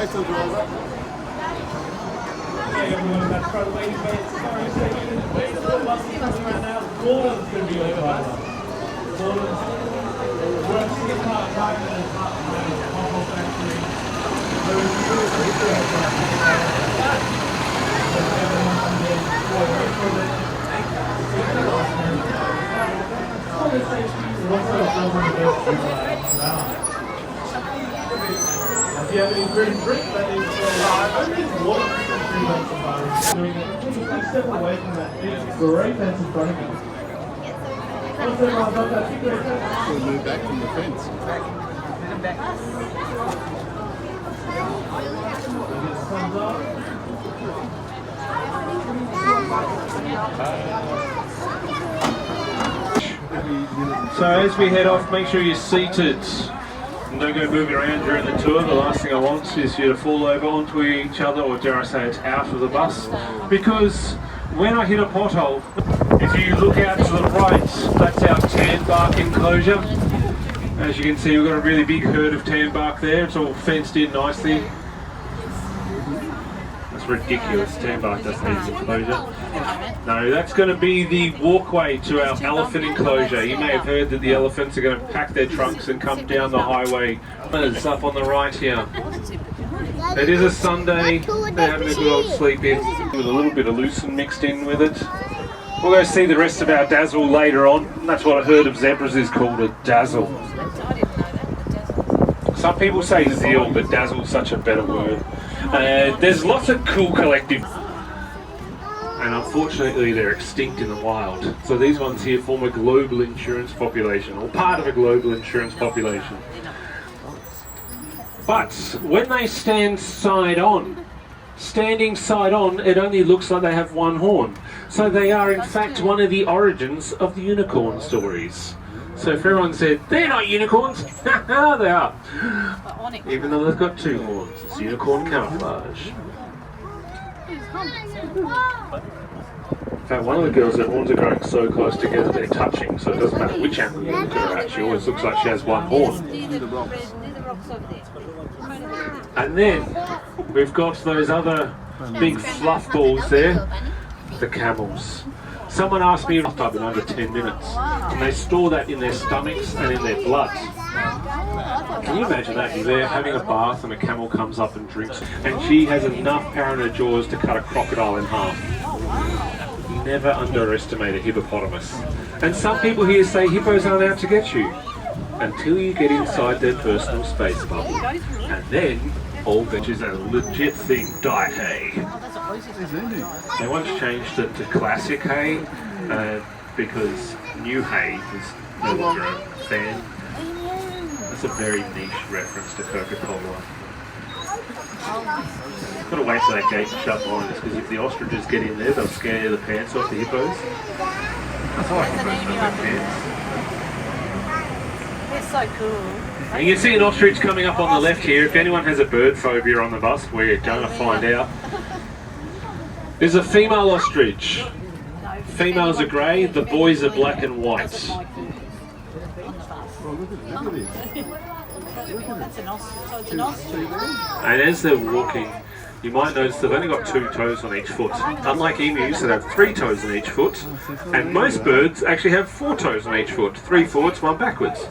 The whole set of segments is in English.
Rachel driver. Everyone back front waiting for it. Sorry, second. The bus is coming right now. Gordon's going to be your driver. Gordon's works in the park, driving in the park, almost actually. If you have any green drink, that is only water for 3 months of bar. Step away from that big great fence in front of you. Once everyone's got that big great fence, We'll move back from the fence. thumbs up. So as we head off, make sure you're seated. And don't go moving around during the tour. The last thing I want is you to fall over onto each other, or dare I say it, out of the bus. Because when I hit a pothole, if you look out to the right, that's our tanbark enclosure. As you can see, we've got a really big herd of tanbark there. It's all fenced in nicely. That's ridiculous. Tanbark doesn't need an enclosure. No, that's going to be the walkway to our elephant enclosure. You may have heard that the elephants are going to pack their trunks and come down the highway. It's up on the right here. It is a Sunday. They're having a good old sleep in with a little bit of lucerne mixed in with it. We'll go see the rest of our dazzle later on. And that's what a herd of zebras is called, a dazzle. Some people say zeal, but dazzle's such a better word. There's lots of cool collective, and unfortunately they're extinct in the wild. So these ones here form a global insurance population, or part of a global insurance population. But when they stand side on, standing side on, it only looks like they have one horn. So they are in fact one of the origins of the unicorn stories. So if everyone said, they're not unicorns, haha, they are. Even though they've got two horns, it's unicorn camouflage. In fact, one of the girls, their horns are growing so close together they're touching, so it doesn't matter which angle you look at her at, she always looks like she has one horn. And then, we've got those other big fluff balls there, the camels. Someone asked me up in under 10 minutes, and they store that in their stomachs and in their blood. Can you imagine that? You're there having a bath and a camel comes up and drinks, and she has enough power in her jaws to cut a crocodile in half. You never underestimate a hippopotamus. And some people here say hippos aren't out to get you, until you get inside their personal space bubble. And then, all that is a legit thing, diet hay. They once changed it to classic hay because new hay is no longer a fan. That's a very niche reference to Coca-Cola. Got to wait till that gate shut behind us, because if the ostriches get in there, they'll scare the pants off the hippos. That's why hippos don't have pants. They're so cool. And you can see an ostrich coming up on the left here. If anyone has a bird phobia on the bus, we're going to find out. There's a female ostrich. Females are grey, the boys are black and white. And as they're walking, you might notice they've only got 2 toes on each foot. Unlike emus that have 3 toes on each foot, and most birds actually have 4 toes on each foot. 3 forwards, 1 backwards.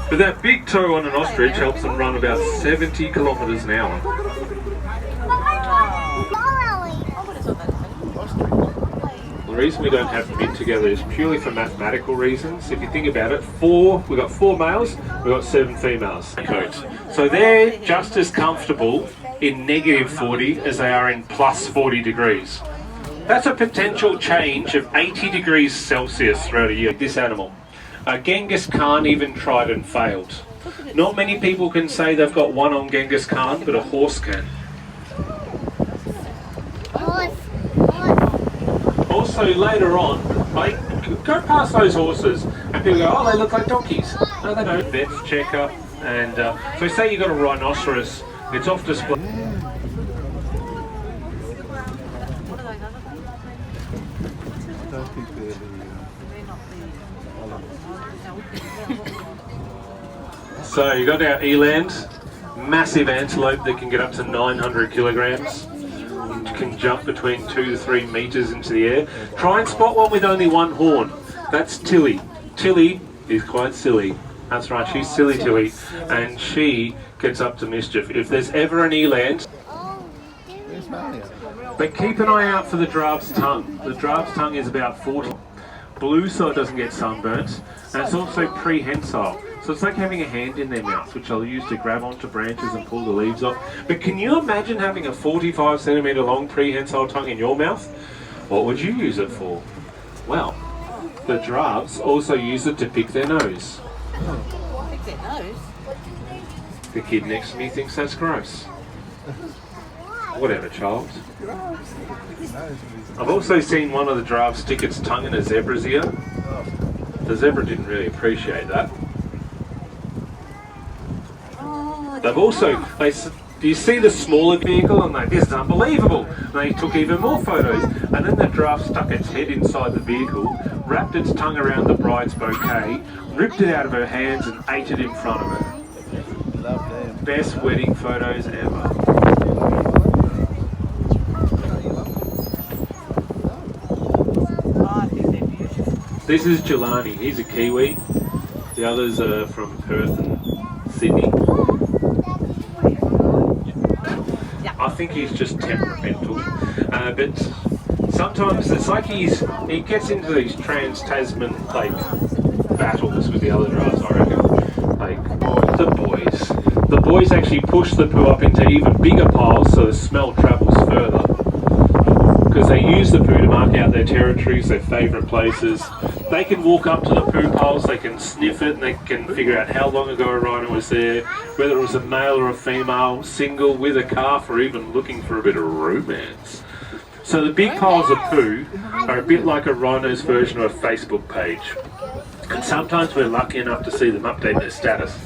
But that big toe on an ostrich helps them run about 70 kilometres an hour. The reason we don't have them in together is purely for mathematical reasons. If you think about it, we've got 4 males, we've got 7 females. So they're just as comfortable in negative 40 as they are in plus 40 degrees. That's a potential change of 80 degrees Celsius throughout a year. This animal. Genghis Khan even tried and failed. Not many people can say they've got one on Genghis Khan, but a horse can. Also later on, go past those horses and people go, oh, they look like donkeys. No, they don't. Vet's checkup, and so say you've got a rhinoceros, it's off display. So you got our eland. massive antelope that can get up to 900 kilograms. Can jump between 2 to 3 meters into the air. Try and spot one with only one horn. That's Tilly. Tilly is quite silly. That's right, she's silly Tilly, and she gets up to mischief. If there's ever an eland, but keep an eye out for the giraffe's tongue. The giraffe's tongue is about 40. Blue so it doesn't get sunburnt, and it's also prehensile. So it's like having a hand in their mouth, which they'll use to grab onto branches and pull the leaves off. But can you imagine having a 45 centimetre long prehensile tongue in your mouth? What would you use it for? Well, the giraffes also use it to pick their nose. Pick their nose? The kid next to me thinks that's gross. Whatever, child. I've also seen one of the giraffes stick its tongue in a zebra's ear. The zebra didn't really appreciate that. They've also, do you see the smaller vehicle? And this is unbelievable. And they took even more photos. And then the giraffe stuck its head inside the vehicle, wrapped its tongue around the bride's bouquet, ripped it out of her hands and ate it in front of her. Best wedding photos ever. This is Jelani. He's a Kiwi. The others are from Perth and Sydney. I think he's just temperamental, but sometimes it's like he gets into these trans-Tasman battles with the other giraffes, I reckon. The boys actually push the poo up into even bigger piles so the smell travels further. Because they use the poo to mark out their territories, their favourite places. They can walk up to the poo piles, they can sniff it, and they can figure out how long ago a rhino was there, whether it was a male or a female, single, with a calf, or even looking for a bit of romance. So the big piles of poo are a bit like a rhino's version of a Facebook page. And sometimes we're lucky enough to see them update their status.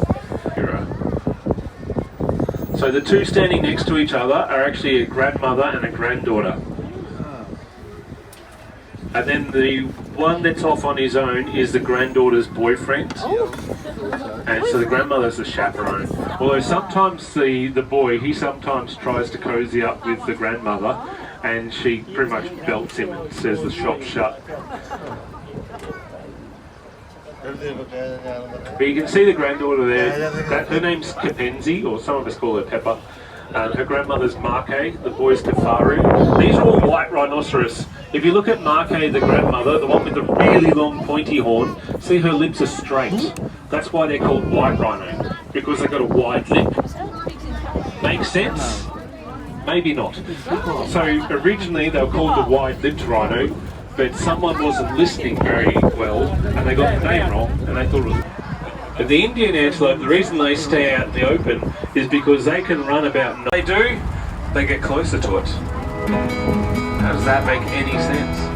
So the two standing next to each other are actually a grandmother and a granddaughter. And then the one that's off on his own is the granddaughter's boyfriend. And so the grandmother's the chaperone. Although sometimes the boy, he sometimes tries to cozy up with the grandmother and she pretty much belts him and says the shop's shut. But you can see the granddaughter there. Her name's Kapenzi, or some of us call her Pepper. And her grandmother's Marke, the boy's Kafaru. These are all white rhinoceros. If you look at Marke, the grandmother, the one with the really long pointy horn, see her lips are straight. That's why they're called white rhino, because they've got a wide lip. Makes sense? Maybe not. So originally they were called the wide-lipped rhino, but someone wasn't listening very well, and they got the name wrong, and they thought it was... But the Indian antelope, the reason they stay out in the open is because they can run about... They do, they get closer to it. How does that make any sense?